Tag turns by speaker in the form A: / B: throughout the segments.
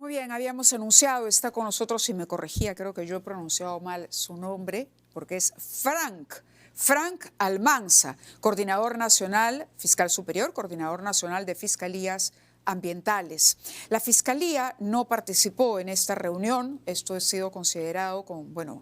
A: Muy bien, habíamos anunciado, está con nosotros, y me corregía, creo que yo he pronunciado mal su nombre, porque es Frank Almanza, coordinador nacional, fiscal superior, coordinador nacional de fiscalías ambientales. La Fiscalía no participó en esta reunión, esto ha sido considerado,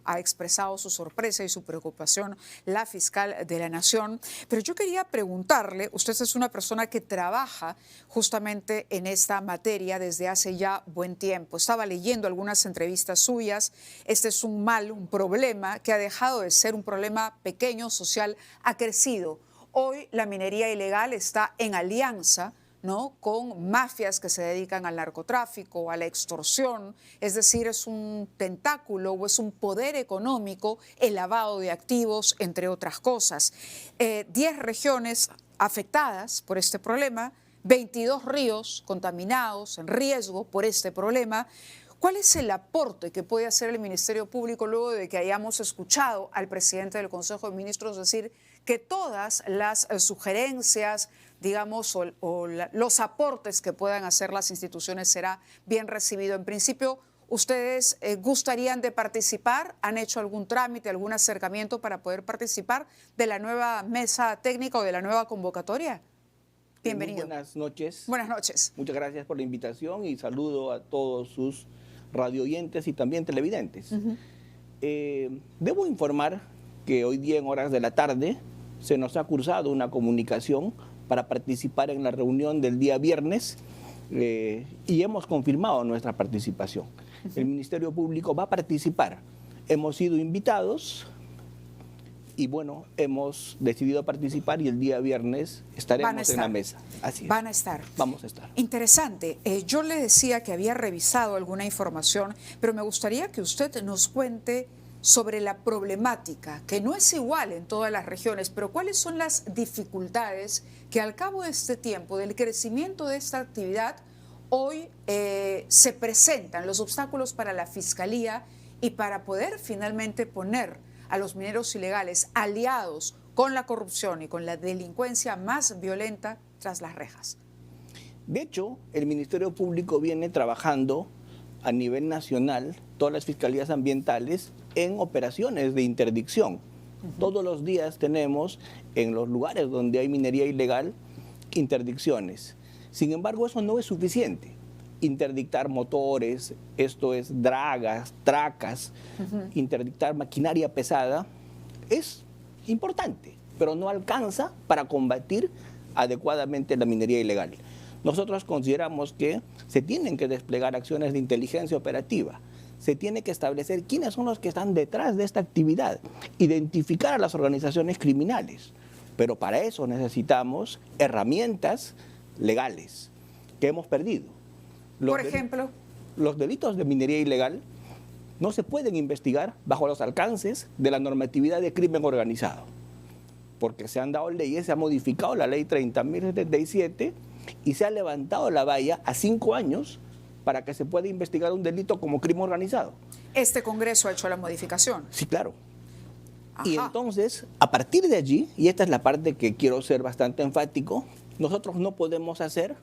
A: ha expresado su sorpresa y su preocupación la fiscal de la Nación, pero yo quería preguntarle, usted es una persona que trabaja justamente en esta materia desde hace ya buen tiempo, estaba leyendo algunas entrevistas suyas, este es un problema que ha dejado de ser un problema pequeño, social, ha crecido. Hoy la minería ilegal está en alianza, ¿no?, con mafias que se dedican al narcotráfico, a la extorsión, es decir, es un tentáculo o es un poder económico, el lavado de activos, entre otras cosas. 10 regiones afectadas por este problema, 22 ríos contaminados, en riesgo por este problema. ¿Cuál es el aporte que puede hacer el Ministerio Público luego de que hayamos escuchado al presidente del Consejo de Ministros decir que todas las sugerencias, digamos, los aportes que puedan hacer las instituciones será bien recibido? En principio, ¿ustedes gustarían de participar? ¿Han hecho algún trámite, algún acercamiento para poder participar de la nueva mesa técnica o de la nueva convocatoria? Bienvenido.
B: Buenas noches.
A: Buenas noches.
B: Muchas gracias por la invitación y saludo a todos sus radioyentes y también televidentes. Debo informar que hoy día en horas de la tarde se nos ha cursado una comunicación para participar en la reunión del día viernes y hemos confirmado nuestra participación. El Ministerio Público va a participar. Hemos sido invitados y bueno, hemos decidido participar y el día viernes estaremos en la mesa. Así es.
A: Van a estar.
B: Vamos a estar.
A: Interesante. Yo le decía que había revisado alguna información, pero me gustaría que usted nos cuente sobre la problemática, que no es igual en todas las regiones, pero cuáles son las dificultades que al cabo de este tiempo, del crecimiento de esta actividad, hoy se presentan, los obstáculos para la Fiscalía y para poder finalmente poner a los mineros ilegales aliados con la corrupción y con la delincuencia más violenta tras las rejas.
B: De hecho, el Ministerio Público viene trabajando a nivel nacional, todas las fiscalías ambientales, en operaciones de interdicción. Todos los días tenemos en los lugares donde hay minería ilegal interdicciones. Sin embargo, eso no es suficiente. Interdictar motores, esto es dragas, tracas, interdictar maquinaria pesada, es importante, pero no alcanza para combatir adecuadamente la minería ilegal. Nosotros consideramos que se tienen que desplegar acciones de inteligencia operativa, se tiene que establecer quiénes son los que están detrás de esta actividad, identificar a las organizaciones criminales, pero para eso necesitamos herramientas legales que hemos perdido.
A: Por ejemplo,
B: los delitos de minería ilegal no se pueden investigar bajo los alcances de la normatividad de crimen organizado, porque se han dado leyes, se ha modificado la ley 30.077 y se ha levantado la valla a 5 años para que se pueda investigar un delito como crimen organizado.
A: ¿Este Congreso ha hecho la modificación?
B: Sí, claro.
A: Ajá.
B: Y entonces, a partir de allí, y esta es la parte que quiero ser bastante enfático, nosotros no podemos hacer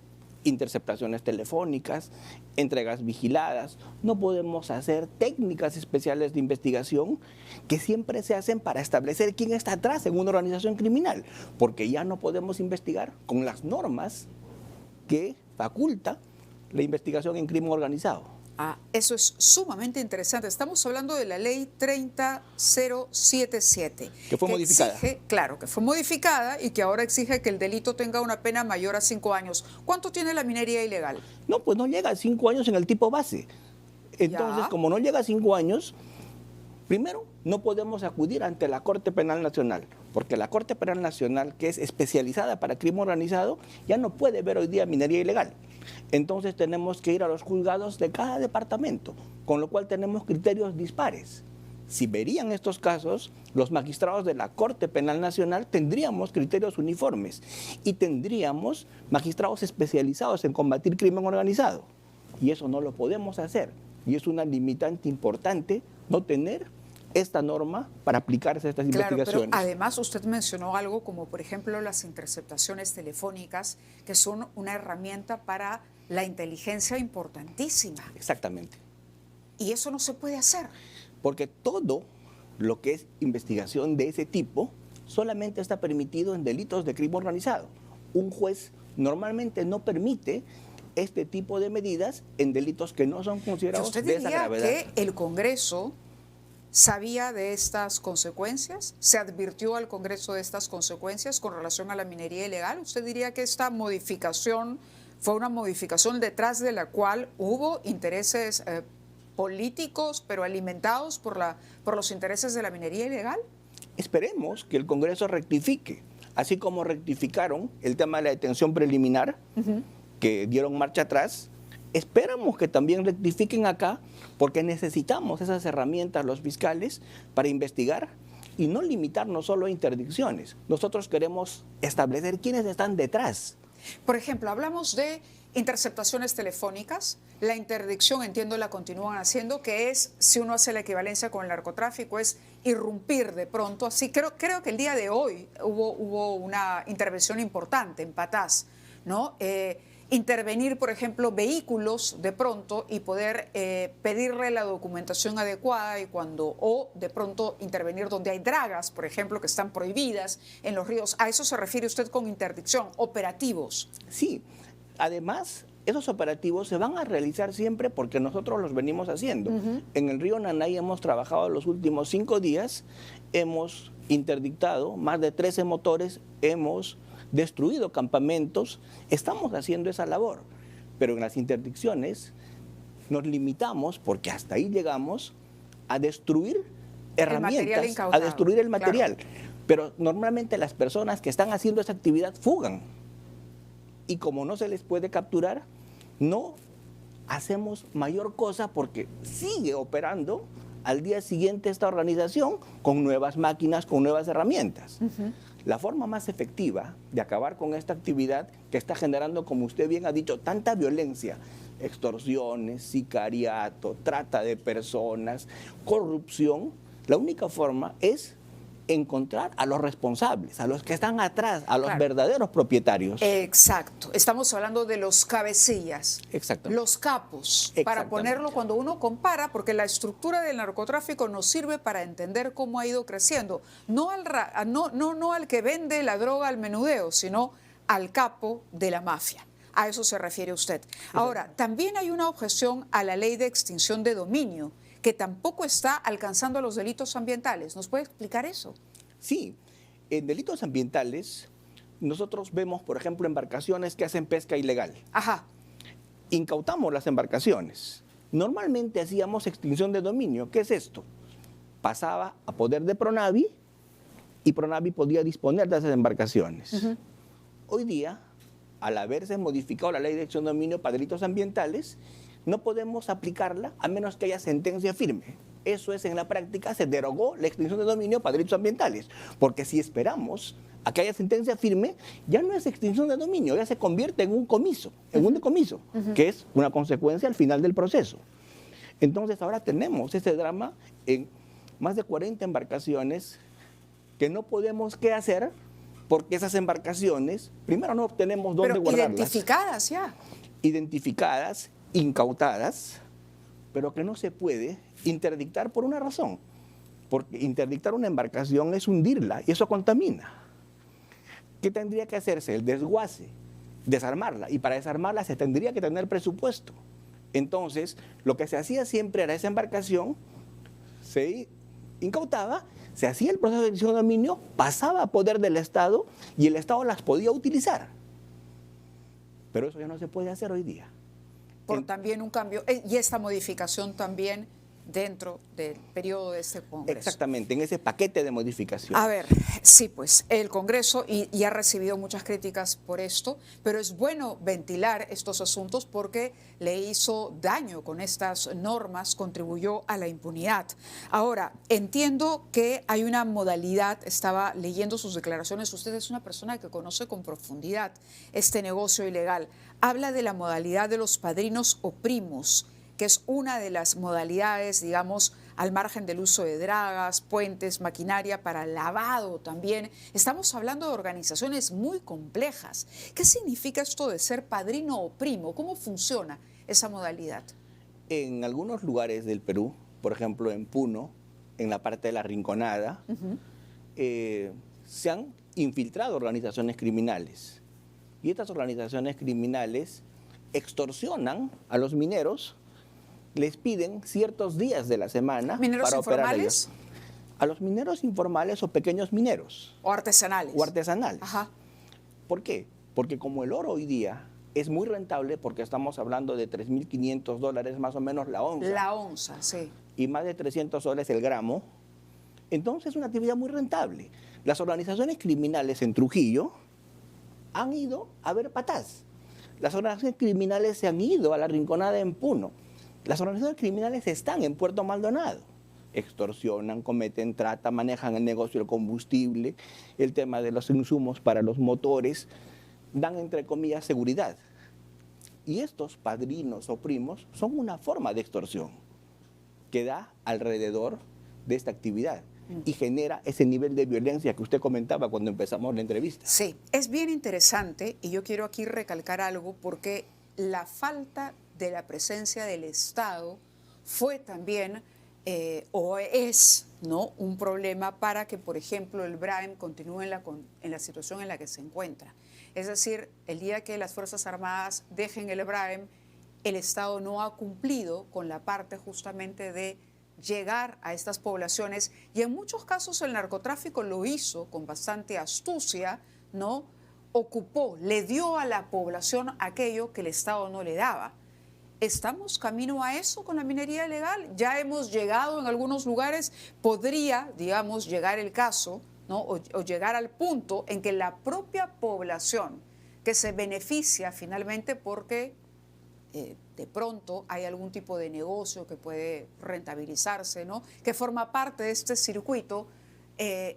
B: interceptaciones telefónicas, entregas vigiladas, no podemos hacer técnicas especiales de investigación que siempre se hacen para establecer quién está atrás en una organización criminal, porque ya no podemos investigar con las normas que faculta la investigación en crimen organizado.
A: Eso es sumamente interesante. Estamos hablando de la ley 30077.
B: Que fue modificada.
A: Claro, que fue modificada y que ahora exige que el delito tenga una pena mayor a 5 años. ¿Cuánto tiene la minería ilegal?
B: No, pues no llega a 5 años en el tipo base. Entonces, como no llega a 5 años, primero, no podemos acudir ante la Corte Penal Nacional, porque la Corte Penal Nacional, que es especializada para crimen organizado, ya no puede ver hoy día minería ilegal. Entonces tenemos que ir a los juzgados de cada departamento, con lo cual tenemos criterios dispares. Si verían estos casos, los magistrados de la Corte Penal Nacional tendríamos criterios uniformes y tendríamos magistrados especializados en combatir crimen organizado. Y eso no lo podemos hacer. Y es una limitante importante no tener esta norma para aplicarse a estas investigaciones.
A: Pero además usted mencionó algo como, por ejemplo, las interceptaciones telefónicas, que son una herramienta para la inteligencia importantísima.
B: Exactamente.
A: Y eso no se puede hacer.
B: Porque todo lo que es investigación de ese tipo solamente está permitido en delitos de crimen organizado. Un juez normalmente no permite este tipo de medidas en delitos que no son considerados
A: ¿Usted
B: de esa
A: diría
B: gravedad.
A: que el Congreso sabía de estas consecuencias? ¿Se advirtió al Congreso de estas consecuencias con relación a la minería ilegal? ¿Usted diría que esta modificación fue una modificación detrás de la cual hubo intereses políticos, pero alimentados por los intereses de la minería ilegal?
B: Esperemos que el Congreso rectifique, así como rectificaron el tema de la detención preliminar, que dieron marcha atrás. Esperamos que también rectifiquen acá, porque necesitamos esas herramientas los fiscales para investigar y no limitarnos solo a interdicciones. Nosotros queremos establecer quiénes están detrás.
A: Por ejemplo, hablamos de interceptaciones telefónicas. La interdicción, entiendo, la continúan haciendo, que es, si uno hace la equivalencia con el narcotráfico, es irrumpir de pronto. Así creo que el día de hoy hubo una intervención importante en Patás, ¿no? Intervenir, por ejemplo, vehículos de pronto y poder pedirle la documentación adecuada o de pronto intervenir donde hay dragas, por ejemplo, que están prohibidas en los ríos. ¿A eso se refiere usted con interdicción? ¿Operativos?
B: Sí, además, esos operativos se van a realizar siempre porque nosotros los venimos haciendo. En el río Nanay hemos trabajado los últimos 5 días, hemos interdictado más de 13 motores, hemos destruido campamentos, estamos haciendo esa labor, pero en las interdicciones nos limitamos, porque hasta ahí llegamos, a destruir herramientas, a destruir el material. Claro. Pero normalmente las personas que están haciendo esa actividad fugan, y como no se les puede capturar, no hacemos mayor cosa porque sigue operando al día siguiente esta organización con nuevas máquinas, con nuevas herramientas. La forma más efectiva de acabar con esta actividad que está generando, como usted bien ha dicho, tanta violencia, extorsiones, sicariato, trata de personas, corrupción, la única forma es encontrar a los responsables, a los que están atrás, a los verdaderos propietarios.
A: Exacto. Estamos hablando de los cabecillas, los capos, para ponerlo cuando uno compara, porque la estructura del narcotráfico nos sirve para entender cómo ha ido creciendo, no al que vende la droga al menudeo, sino al capo de la mafia. A eso se refiere usted. Ahora, también hay una objeción a la ley de extinción de dominio, que tampoco está alcanzando los delitos ambientales. ¿Nos puede explicar eso?
B: Sí, en delitos ambientales nosotros vemos, por ejemplo, embarcaciones que hacen pesca ilegal.
A: Ajá.
B: Incautamos las embarcaciones. Normalmente hacíamos extinción de dominio. ¿Qué es esto? Pasaba a poder de Pronavi y Pronavi podía disponer de esas embarcaciones. Hoy día, al haberse modificado la ley de extinción de dominio para delitos ambientales, no podemos aplicarla a menos que haya sentencia firme. Eso es, en la práctica, se derogó la extinción de dominio para delitos ambientales. Porque si esperamos a que haya sentencia firme, ya no es extinción de dominio, ya se convierte en un comiso, en un decomiso, que es una consecuencia al final del proceso. Entonces ahora tenemos ese drama en más de 40 embarcaciones que no podemos qué hacer porque esas embarcaciones, primero no tenemos dónde guardarlas.
A: Identificadas ya.
B: Identificadas, incautadas, pero que no se puede interdictar por una razón. Porque interdictar una embarcación es hundirla y eso contamina. ¿Qué tendría que hacerse? El desguace, desarmarla. Y para desarmarla se tendría que tener presupuesto. Entonces, lo que se hacía siempre era esa embarcación, se incautaba, se hacía el proceso de extinción de dominio, pasaba a poder del Estado y el Estado las podía utilizar. Pero eso ya no se puede hacer hoy día.
A: Por también un cambio, y esta modificación también dentro del periodo de este Congreso.
B: Exactamente, en ese paquete de modificación.
A: A ver, sí, pues el Congreso y ha recibido muchas críticas por esto, pero es bueno ventilar estos asuntos porque le hizo daño con estas normas, contribuyó a la impunidad. Ahora, entiendo que hay una modalidad, estaba leyendo sus declaraciones, usted es una persona que conoce con profundidad este negocio ilegal. Habla de la modalidad de los padrinos o primos, que es una de las modalidades, digamos, al margen del uso de dragas, puentes, maquinaria para lavado también. Estamos hablando de organizaciones muy complejas. ¿Qué significa esto de ser padrino o primo? ¿Cómo funciona esa modalidad?
B: En algunos lugares del Perú, por ejemplo en Puno, en la parte de la Rinconada, se han infiltrado organizaciones criminales. Y estas organizaciones criminales extorsionan a los mineros, les piden ciertos días de la semana
A: ¿Mineros
B: para operar
A: informales?
B: ellos. A los mineros informales o pequeños mineros.
A: ¿O artesanales?
B: O artesanales.
A: Ajá.
B: ¿Por qué? Porque como el oro hoy día es muy rentable, porque estamos hablando de $3.500 más o menos la onza.
A: La onza, sí.
B: Y más de $300 el gramo. Entonces es una actividad muy rentable. Las organizaciones criminales en Trujillo han ido a ver patás. Las organizaciones criminales se han ido a la Rinconada en Puno. Las organizaciones criminales están en Puerto Maldonado. Extorsionan, cometen trata, manejan el negocio del combustible, el tema de los insumos para los motores, dan entre comillas seguridad. Y estos padrinos o primos son una forma de extorsión que da alrededor de esta actividad y genera ese nivel de violencia que usted comentaba cuando empezamos la entrevista.
A: Sí, es bien interesante y yo quiero aquí recalcar algo porque la falta de la presencia del Estado fue también o es, ¿no?, un problema para que, por ejemplo, el BRAEM continúe en la situación en la que se encuentra. Es decir, el día que las Fuerzas Armadas dejen el BRAEM, el Estado no ha cumplido con la parte justamente de llegar a estas poblaciones y en muchos casos el narcotráfico lo hizo con bastante astucia, ¿no? Ocupó, le dio a la población aquello que el Estado no le daba. ¿Estamos camino a eso con la minería ilegal? Ya hemos llegado en algunos lugares, podría, digamos, llegar el caso, ¿no?, o llegar al punto en que la propia población que se beneficia finalmente porque de pronto hay algún tipo de negocio que puede rentabilizarse, ¿no?, que forma parte de este circuito,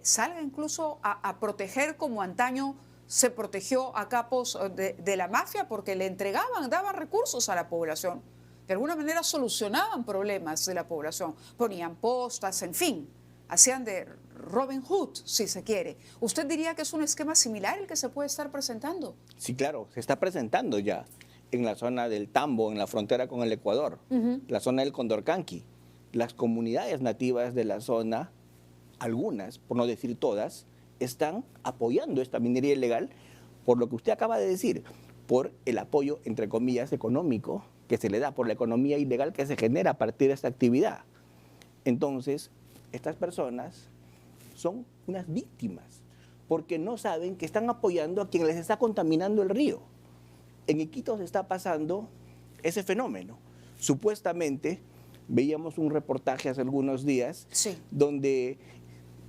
A: salga incluso a proteger como antaño se protegió a capos de la mafia porque le entregaban, daban recursos a la población. De alguna manera solucionaban problemas de la población, ponían postas, en fin, hacían de Robin Hood, si se quiere. ¿Usted diría que es un esquema similar el que se puede estar presentando?
B: Sí, claro, se está presentando ya en la zona del Tambo, en la frontera con el Ecuador, la zona del Condorcanqui. Las comunidades nativas de la zona, algunas, por no decir todas, están apoyando esta minería ilegal por lo que usted acaba de decir, por el apoyo, entre comillas, económico que se le da, por la economía ilegal que se genera a partir de esta actividad. Entonces, estas personas son unas víctimas porque no saben que están apoyando a quien les está contaminando el río. En Iquitos está pasando ese fenómeno. Supuestamente, veíamos un reportaje hace algunos días donde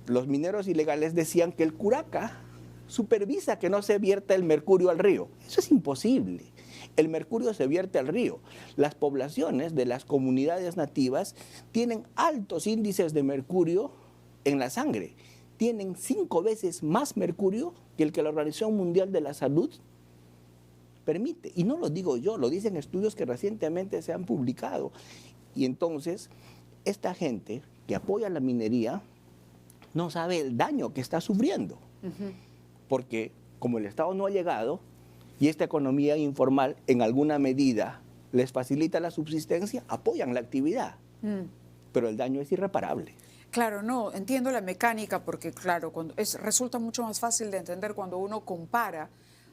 B: los mineros ilegales decían que el Curaca supervisa que no se vierta el mercurio al río. Eso es imposible. El mercurio se vierte al río. Las poblaciones de las comunidades nativas tienen altos índices de mercurio en la sangre. Tienen 5 veces más mercurio que el que la Organización Mundial de la Salud permite. Y no lo digo yo, lo dicen estudios que recientemente se han publicado. Y entonces, esta gente que apoya la minería no sabe el daño que está sufriendo. Porque como el Estado no ha llegado y esta economía informal en alguna medida les facilita la subsistencia, apoyan la actividad. Pero el daño es irreparable.
A: Claro, no, entiendo la mecánica porque, claro, resulta mucho más fácil de entender cuando uno compara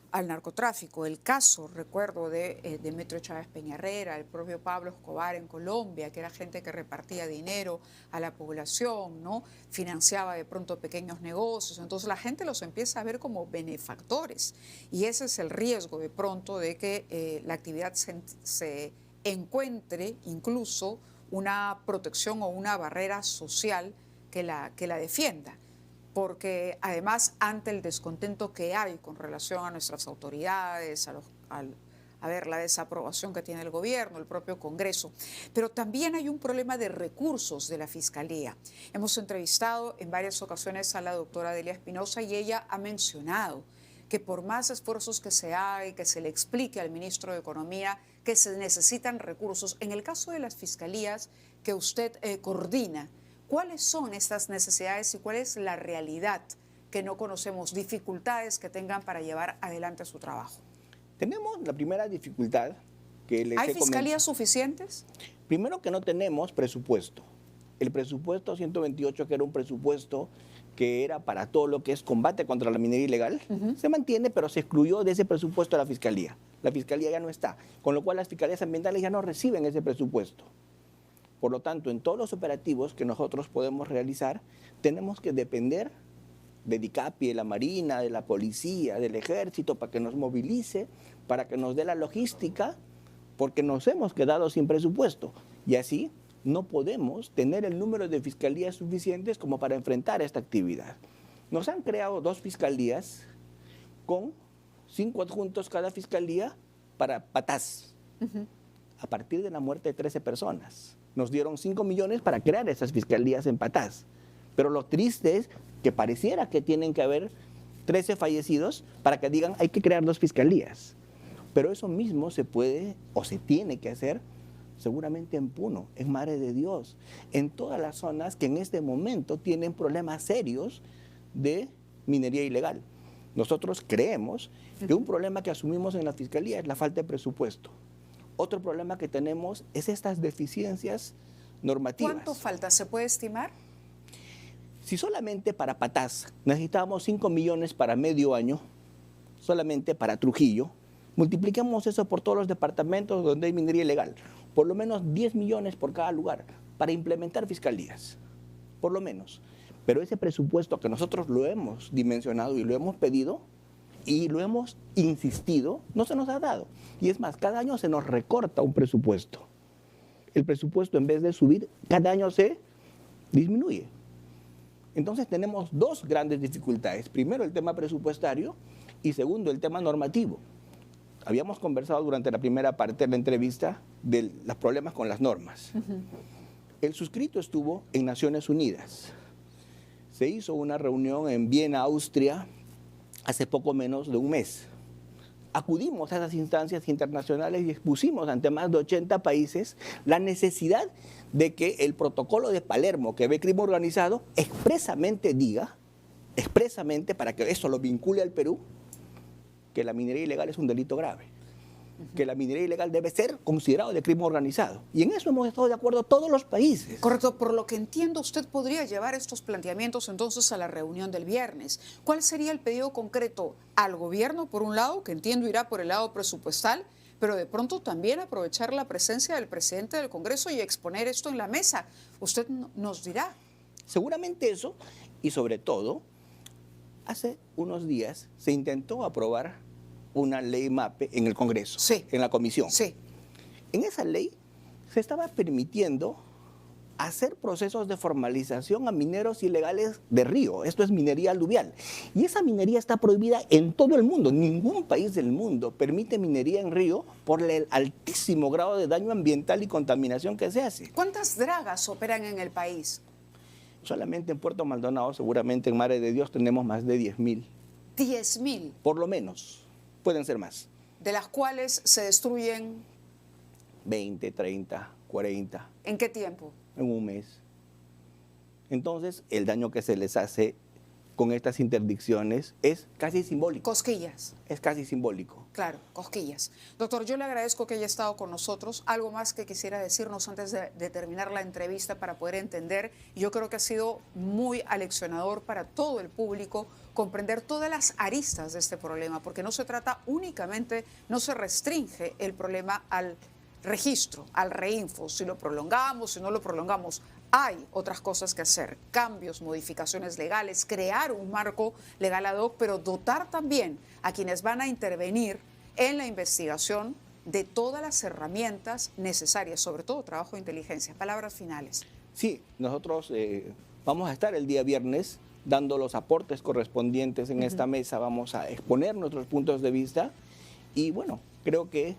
A: al narcotráfico. El caso, recuerdo, de Demetrio Chávez Peñarrera, el propio Pablo Escobar en Colombia, que era gente que repartía dinero a la población, ¿no? Financiaba de pronto pequeños negocios. Entonces la gente los empieza a ver como benefactores. Y ese es el riesgo de pronto de que la actividad se encuentre incluso una protección o una barrera social que la defienda. Porque además ante el descontento que hay con relación a nuestras autoridades, a ver la desaprobación que tiene el gobierno, el propio Congreso, pero también hay un problema de recursos de la Fiscalía. Hemos entrevistado en varias ocasiones a la doctora Delia Espinosa y ella ha mencionado que por más esfuerzos que se haga y que se le explique al ministro de Economía que se necesitan recursos. En el caso de las fiscalías que usted coordina, ¿cuáles son estas necesidades y cuál es la realidad que no conocemos, dificultades que tengan para llevar adelante su trabajo?
B: Tenemos la primera dificultad que les
A: ¿Hay fiscalías suficientes?
B: Primero que no tenemos presupuesto. El presupuesto 128, que era un presupuesto que era para todo lo que es combate contra la minería ilegal, se mantiene, pero se excluyó de ese presupuesto a la Fiscalía. La Fiscalía ya no está, con lo cual las Fiscalías ambientales ya no reciben ese presupuesto. Por lo tanto, en todos los operativos que nosotros podemos realizar, tenemos que depender de DICAPI, de la Marina, de la Policía, del Ejército, para que nos movilice, para que nos dé la logística, porque nos hemos quedado sin presupuesto. Y así no podemos tener el número de fiscalías suficientes como para enfrentar esta actividad. Nos han creado 2 fiscalías con 5 adjuntos cada fiscalía para Patás, a partir de la muerte de 13 personas. Nos dieron 5 millones para crear esas fiscalías en Patás. Pero lo triste es que pareciera que tienen que haber 13 fallecidos para que digan hay que crear 2 fiscalías. Pero eso mismo se puede o se tiene que hacer seguramente en Puno, en Madre de Dios, en todas las zonas que en este momento tienen problemas serios de minería ilegal. Nosotros creemos que un problema que asumimos en la Fiscalía es la falta de presupuesto. Otro problema que tenemos es estas deficiencias normativas.
A: ¿Cuánto falta? ¿Se puede estimar?
B: Si solamente para Patás necesitábamos 5 millones para medio año, solamente para Trujillo, multipliquemos eso por todos los departamentos donde hay minería ilegal, por lo menos 10 millones por cada lugar para implementar fiscalías, por lo menos. Pero ese presupuesto que nosotros lo hemos dimensionado y lo hemos pedido y lo hemos insistido, no se nos ha dado. Y es más, cada año se nos recorta un presupuesto. El presupuesto, en vez de subir, cada año se disminuye. Entonces tenemos 2 grandes dificultades. Primero, el tema presupuestario y segundo, el tema normativo. Habíamos conversado durante la primera parte de la entrevista de los problemas con las normas. El suscrito estuvo en Naciones Unidas. Se hizo una reunión en Viena, Austria, hace poco menos de un mes. Acudimos a esas instancias internacionales y expusimos ante más de 80 países la necesidad de que el protocolo de Palermo que ve crimen organizado expresamente diga, expresamente para que eso lo vincule al Perú, que la minería ilegal es un delito grave, que la minería ilegal debe ser considerado de crimen organizado. Y en eso hemos estado de acuerdo todos los países.
A: Correcto, por lo que entiendo, usted podría llevar estos planteamientos entonces a la reunión del viernes. ¿Cuál sería el pedido concreto al gobierno, por un lado, que entiendo irá por el lado presupuestal, pero de pronto también aprovechar la presencia del presidente del Congreso y exponer esto en la mesa? Usted nos dirá.
B: Seguramente eso, y sobre todo, hace unos días se intentó aprobar una ley MAPE en el Congreso,
A: sí,
B: en la comisión.
A: Sí.
B: En esa ley se estaba permitiendo hacer procesos de formalización a mineros ilegales de río. Esto es minería aluvial. Y esa minería está prohibida en todo el mundo. Ningún país del mundo permite minería en río por el altísimo grado de daño ambiental y contaminación que se hace.
A: ¿Cuántas dragas operan en el país?
B: Solamente en Puerto Maldonado, seguramente en Madre de Dios, tenemos más de 10.000.
A: 10.000.
B: Por lo menos. Pueden ser más.
A: De las cuales se destruyen
B: 20, 30, 40.
A: ¿En qué tiempo?
B: En un mes. Entonces, el daño que se les hace con estas interdicciones es casi simbólico.
A: Cosquillas.
B: Es casi simbólico.
A: Claro, cosquillas. Doctor, yo le agradezco que haya estado con nosotros. Algo más que quisiera decirnos antes de terminar la entrevista para poder entender. Yo creo que ha sido muy aleccionador para todo el público comprender todas las aristas de este problema, porque no se trata únicamente, no se restringe el problema al registro, al reinfo, si lo prolongamos, si no lo prolongamos. Hay otras cosas que hacer, cambios, modificaciones legales, crear un marco legal ad hoc, pero dotar también a quienes van a intervenir en la investigación de todas las herramientas necesarias, sobre todo trabajo de inteligencia. Palabras finales.
B: Sí, nosotros vamos a estar el día viernes dando los aportes correspondientes en esta mesa, vamos a exponer nuestros puntos de vista y bueno, creo que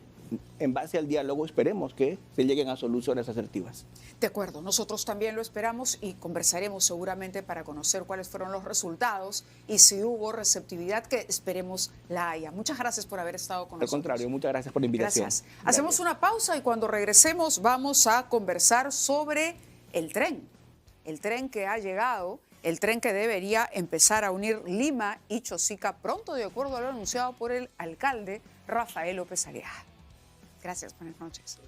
B: en base al diálogo esperemos que se lleguen a soluciones asertivas.
A: De acuerdo, nosotros también lo esperamos y conversaremos seguramente para conocer cuáles fueron los resultados y si hubo receptividad, que esperemos la haya. Muchas gracias por haber estado con nosotros.
B: Al contrario, muchas gracias por la invitación.
A: Gracias. Hacemos una pausa y cuando regresemos vamos a conversar sobre el tren que ha llegado, el tren que debería empezar a unir Lima y Chosica pronto, de acuerdo a lo anunciado por el alcalde Rafael López Aliaga. Gracias, buenas noches.